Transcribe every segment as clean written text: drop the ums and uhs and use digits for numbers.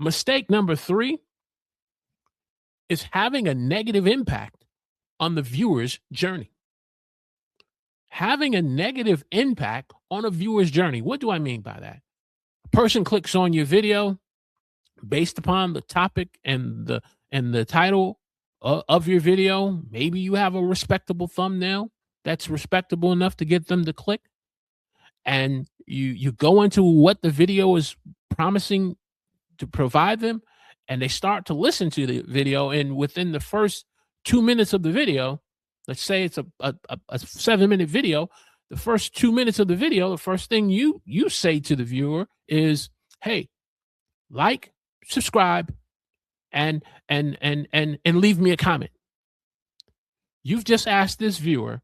Mistake number 3 is having a negative impact on the viewer's journey. Having a negative impact on a viewer's journey. What do I mean by that? A person clicks on your video based upon the topic and the title of your video. Maybe you have a respectable thumbnail that's respectable enough to get them to click, and you go into what the video is promising to provide them, and they start to listen to the video, and within the first 2 minutes of the video, let's say it's a 7-minute video, the first 2 minutes of the video, the first thing you say to the viewer is, hey, like, subscribe, and leave me a comment. You've just asked this viewer,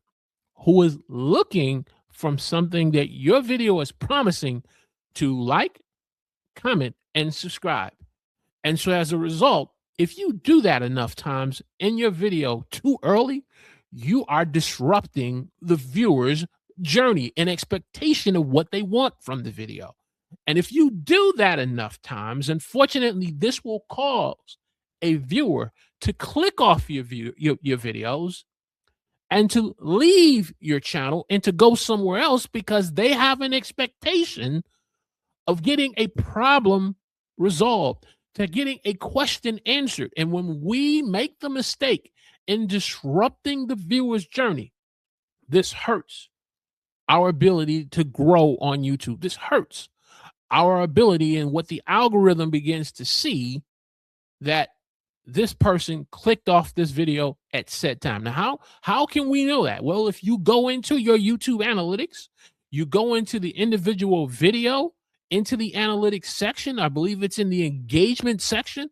who is looking from something that your video is promising, to like, comment, and subscribe. And so as a result, if you do that enough times in your video too early, you are disrupting the viewer's journey and expectation of what they want from the video. And if you do that enough times, unfortunately, this will cause a viewer to click off your videos and to leave your channel and to go somewhere else, because they have an expectation of getting a problem resolved, to getting a question answered. And when we make the mistake in disrupting the viewer's journey, this hurts our ability to grow on YouTube. This hurts our ability, and what the algorithm begins to see, that this person clicked off this video at set time. Now, how can we know that? Well, if you go into your YouTube analytics, you go into the individual video, into the analytics section, I believe it's in the engagement section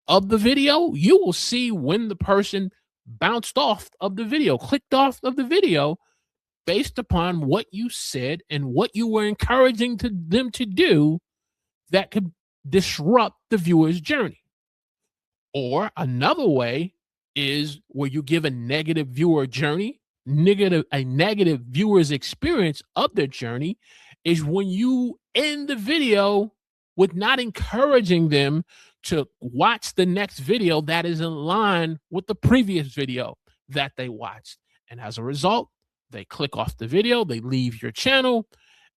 of the video, you will see when the person bounced off of the video, clicked off of the video, based upon what you said and what you were encouraging them to do that could disrupt the viewer's journey. Or another way is where you give a negative viewer journey, a negative viewer's experience of their journey, is when you end the video with not encouraging them to watch the next video that is in line with the previous video that they watched. And as a result, they click off the video, they leave your channel,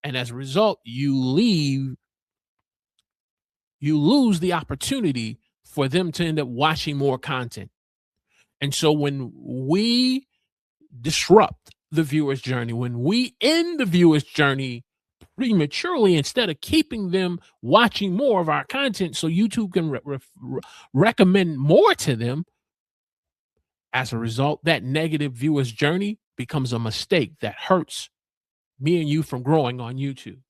and as a result, you lose the opportunity for them to end up watching more content. And so when we disrupt the viewer's journey, when we end the viewer's journey prematurely, instead of keeping them watching more of our content so YouTube can recommend more to them, as a result, that negative viewer's journey becomes a mistake that hurts me and you from growing on YouTube.